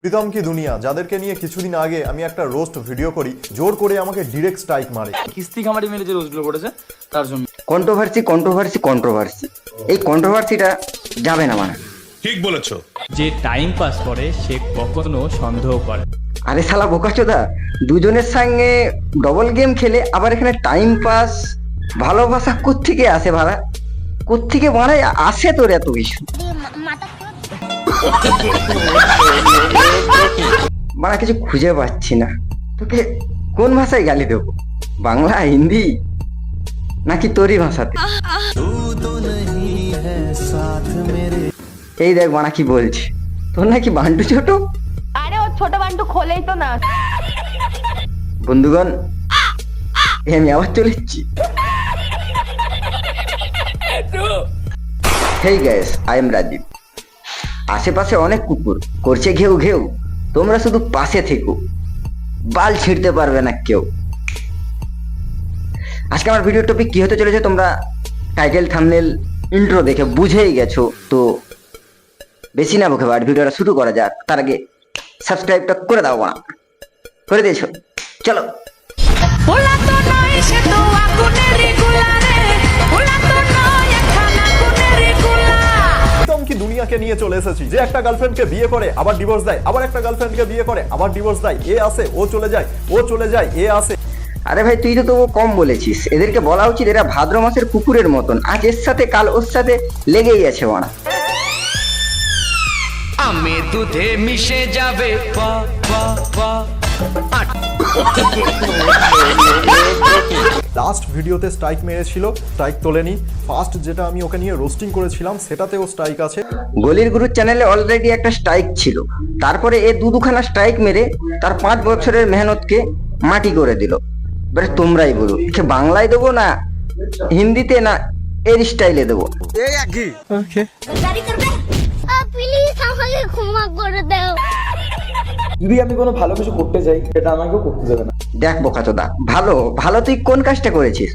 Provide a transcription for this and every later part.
প্রীতম কি দুনিয়া, যাদেরকে নিয়ে কিছুদিন আগে আমি একটা রোস্ট ভিডিও করি, জোর করে আমাকে ডিরেক্ট স্ট্রাইক মারে। কিস্তি খামারি মেরে যে রোস্টগুলো করেছে তার জন্য কন্ট্রোভার্সি এই কন্ট্রোভার্সিটা যাবে না মানে। ঠিক বলেছো। যে টাইম পাস করে সে কখনো সন্দেহ করে। আরে শালা বোকাচোদা, দুজনের সঙ্গে ডবল গেম খেলে আবার এখানে টাইম পাস ভালোবাসা কোত্থেকে আসে ভাড়া? কোত্থেকে বাড়ায় আসে তোর এত কিছু? বাড়া কিছু খুঁজে পাচ্ছি না। তোকে কোন ভাষায় গালি দেবো, বাংলা, হিন্দি নাকি তোরই ভাষাতে? এই দেখ বাড়া কি বলছি, তোর নাকি বান্টু ছোট? আরে ও ছোট বান্টু খোলেই তো না। বন্ধুগণ, আমি আবার চলে এসেছি। Hey guys, I am Rajib. আশেপাশে অনেক কুকুর করছে ঘেউ ঘেউ, তোমরা শুধু পাশে থেকো, বাল ছিঁড়তে পারবে না কেউ। আজকে আমার ভিডিও টপিক কি হতে চলেছে তোমরা টাইটেল, থাম্বনেল, ইন্ট্রো দেখে বুঝেই গেছো। তো বেশি না বকে আর ভিডিওটা শুরু করা যাক। তার আগে সাবস্ক্রাইবটা করে দাও, না করে দিয়েছো, চলো। প্রীতম কি দুনিয়াকে নিয়ে চলে এসেছি, যে একটা গার্লফ্রেন্ডকে বিয়ে করে আবার ডিভোর্স দেয়, আবার একটা গার্লফ্রেন্ডকে বিয়ে করে আবার ডিভোর্স দেয়। এ আসে ও চলে যায়, ও চলে যায় এ আসে। আরে ভাই, তুই তো তবু কম বলেছিস। এদেরকে বলা উচিত এরা ভাদ্র মাসের কুকুরের মতন, আজ এর সাথে কাল ওর সাথে লেগেই আছে ওরা। আমি দুধে মিশে যাবে লাস্ট ভিডিওতে স্ট্রাইক মেরেছিল, স্ট্রাইক তোলেনি। ফার্স্ট যেটা আমি ওকে নিয়ে রোস্টিং করেছিলাম সেটাতেও স্ট্রাইক আছে। গলির গুরু চ্যানেলে অলরেডি একটা স্ট্রাইক ছিল, তারপরে এ দুখানা স্ট্রাইক মেরে তার 5 বছরের মেহনতকে মাটি করে দিল। এবারে তোমরাই বলো, একে বাংলায় দেবো না হিন্দিতে, না এর স্টাইলে দেবো? প্লিজ আমাকে ক্ষমা করে দাও। যদি আমি কোনো ভালো কিছু করতে চাই সেটা আমাকেও করতে দেবে না। দেখ বোকাচোদা, ভালো ভালো তুই কোন কাজটা করেছিস?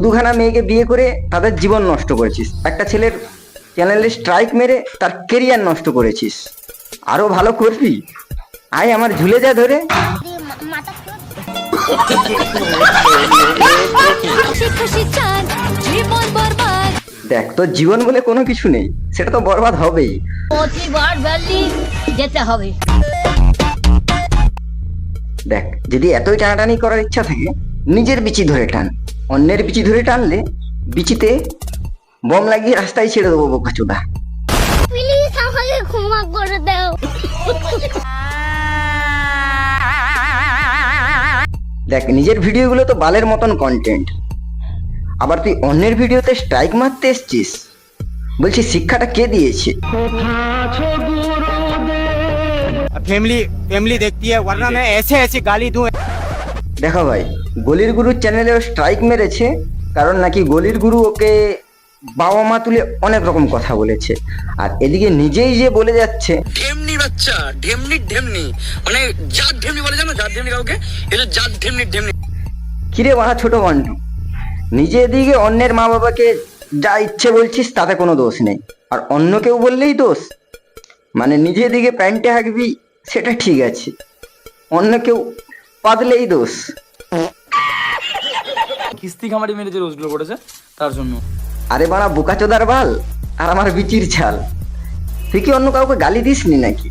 দুখানা মেয়েকে বিয়ে করে তাদের জীবন নষ্ট করেছিস, একটা ছেলের চ্যানেলে স্ট্রাইক মেরে তার কেরিয়ার নষ্ট করেছিস। আরো ভালো করবি, আয় আমার ঝুলে যা ধরে। দেখ, তোর জীবন বলে কোনো কিছু নেই, সেটা তো বরবাদ হবেই। প্রতিবার জলদি যেতে হবে। দেখ, যদি এতই টানাটানি করার ইচ্ছা থাকে, নিজের বিচি ধরে টান। অন্যের বিচি ধরে টানলে বিচিতে বম লাগিয়ে রাস্তায় ছেড়ে দেবো বোকাচোদা। প্লিজ আমাকে ক্ষমা করে দাও। দেখ, নিজের ভিডিওগুলো তো বালের মতন কন্টেন্ট, আবার তুই অন্যের ভিডিওতে স্ট্রাইক মারতে এসছিস। বলছি শিক্ষাটা কে দিয়েছে? फैमिली देखती है, वरना मैं ऐसे ऐसे गाली दूं। দেখো ভাই, গলির গুরুর চ্যানেলেও স্ট্রাইক মেরেছে, কারণ নাকি গলির গুরু ওকে বাবা মা তুলে অনেক রকম কথা বলেছে। আর এদিকে নিজেই যে বলে যাচ্ছে ঢেমনি বাচ্চা, ঢেমনি মানে জাত ঢেমনি বলে, জানো জাত ঢেমনি কাউকে? এটা জাত ঢেমনি। কিরে বাড়া ছোট বান্টু, নিজে এদিকে অন্যের মা বাবাকে যা ইচ্ছে বলছিস তাতে কোনো দোষ নেই, আর অন্য কেউ বললেই দোষ? মানে নিজে দিকে প্যান্টে হাঁকবি সেটা ঠিক আছে, অন্য কেউ পাদলেই দোষ। কিস্তি খামারি মেরে যে রোস্টগুলো করেছে তার জন্য। আরে বাড়া বোকাচোদার বাল আর আমার বিচির ছাল, তুই কি অন্য কাউকে গালি দিসনি নাকি?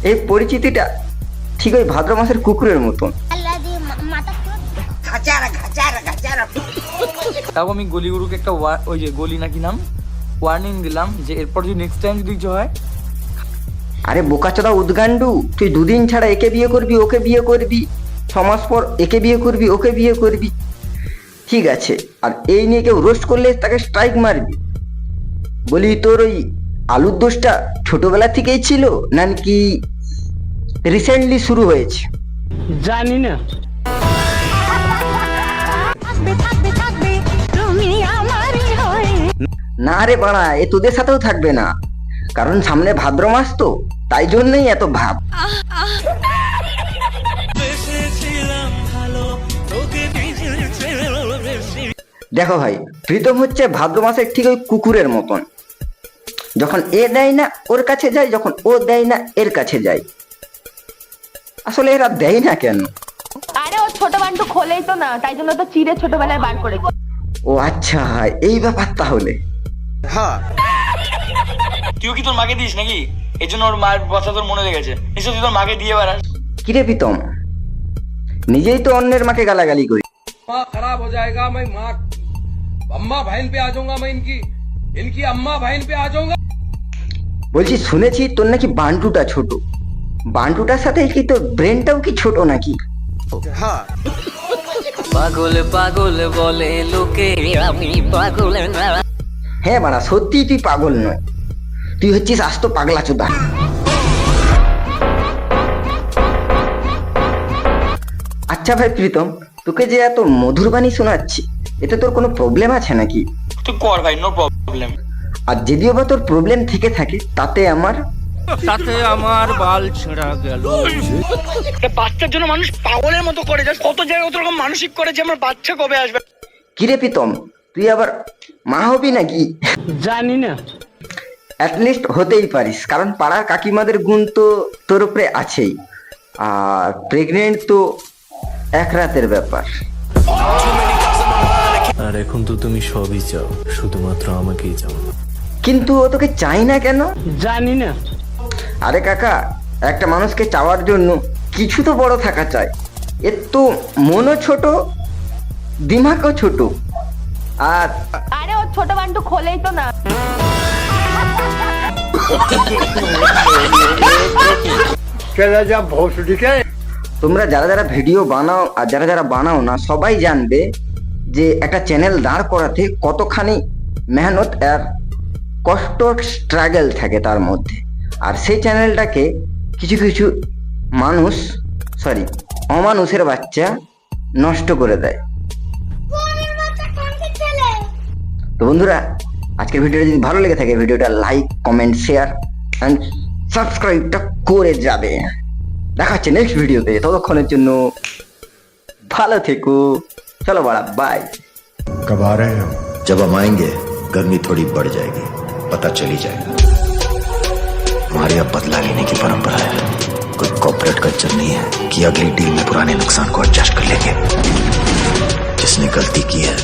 এই পরিচিতিটা ঠিক ওই ভাদ্র মাসের কুকুরের মতন। তাও আমি গলিগুরুকে একটা ওই যে গলি নাকি নাম ওয়ার্নিং দিলাম যে এরপর যদি নেক্সট টাইম যদি কিছু হয়। আরে বোকাচোদা উদ্গান্ডু, তুই 2 দিন ছাড়া একে বিয়ে করবি ওকে বিয়ে করবি, 6 মাস পর একে বিয়ে করবি ওকে বিয়ে করবি, ঠিক আছে, আর এই নিয়ে কেউ রোস্ট করলে তাকে স্ট্রাইক মারবি। বলি তোর ওই আলুর দোষটা ছোটবেলা থেকেই ছিল নাকি রিসেন্টলি শুরু হয়েছে? জানি না। না রে বাড়া, এ তোদের সাথেও থাকবে না, কারণ সামনে ভাদ্র মাস তো, তাই জন্যই এত ভাব। দেখো ভাই, প্রীতম হচ্ছে ভাদ্র মাসের ঠিক ওই কুকুরের মতন, যখন এ দেয় না ওর কাছে যায়, যখন ও দেয় না এর কাছে যায়। আসলে এরা দেয় না কেন? আরে ও ছোট বান্টু খোলেই তো না, তাই জন্য তো চিড়ে ছোটবেলায় বার করেছে। ও আচ্ছা, এই ব্যাপার তাহলে। তুইও কি তোর মাকে দিস নাকি? এই জন্য ওর মায়ের কথা তোর মনে লেগেছে, নিশ্চয় তুই তোর মাকে দিয়ে বেড়াস। কিরে প্রীতম, নিজেই তো অন্যের মাকে গালাগালি করি। माँ खराब हो जाएगा, मैं माँ अम्मा बहन पे आ जाऊंगा, मैं इनकी अम्मा बहन पे आ जाऊंगा। বলছি শুনেছি তোর নাকি বান্টুটা ছোট, বান্টুটার সাথে কি তোর ব্রেনটাও কি ছোট নাকি? পাগল পাগল বলে লোকে, আমি পাগল না। হ্যাঁ বাড়া, সত্যি তুই পাগল নয়, তুই হচ্ছিস আস্ত পাগলা চোদা। আচ্ছা ভাই প্রীতম, তোকে যে এত মধুর বাণী শোনাচ্ছি, এতে তোর কোনো প্রবলেম আছে নাকি? তুই কর ভাই, নো প্রবলেম। আর যদিও বা তোর প্রবলেম থেকে থাকে, তাতে আমার बाल छिड़ा गया। বাচ্চার জন্য মানুষ পাগলের মতো করে যায়, কত জায়গায় কত রকম মানসিক করে যে আমার বাচ্চা কবে আসবে। কিরে প্রীতম, তুই আবার মা হবি নাকি? जानी ना। অ্যাটলিস্ট হতেই পারিস, কারণ পাড়ার কাকিমাদের গুণ তো তোর উপরে আছেই। আর প্রেগনেন্ট তো এক রাতের ব্যাপার। আর এখন তো তুমি সবই চাও, শুধুমাত্র আমাকেই চাও। কিন্তু ও তোকে চাই না কেন? जानी ना। আরে কাকা, একটা মানুষকে চাওয়ার জন্য কিছু তো বড় থাকা চাই। এর তো মনও ছোট, দিমাগও ছোট। আর আরে ও ছোট বান্টু খোলেই তো না। তোমরা যারা যারা ভিডিও বানাও আর যারা যারা বানাও না, সবাই জানবে যে একটা চ্যানেল দাঁড় করাতে কতখানি মেহনত আর কষ্ট, স্ট্রাগল থাকে তার মধ্যে। আর সেই চ্যানেলটাকে কিছু কিছু মানুষ, অমানুষের বাচ্চা নষ্ট করে দেয়। তো বন্ধুরা, আজকের ভিডিওটা যদি ভালো লেগে থাকে, ভিডিওটা লাইক, কমেন্ট, শেয়ার অ্যান্ড সাবস্ক্রাইবটা করে যাবে। দেখা হচ্ছে নেক্সট ভিডিওতে, ততক্ষণের জন্য ভালো থেকো। চলো বাড়া, বাই। कब आ रहे हैं हम? जब हम आएंगे गर्मी थोड़ी बढ़ जाएगी, पता चली जाएगा। हमारी अब बदला लेने की परंपरा है, कोई कॉर्पोरेट कल्चर नहीं है कि अगली डील में पुराने नुकसान को एडजस्ट कर लेंगे। जिसने गलती की है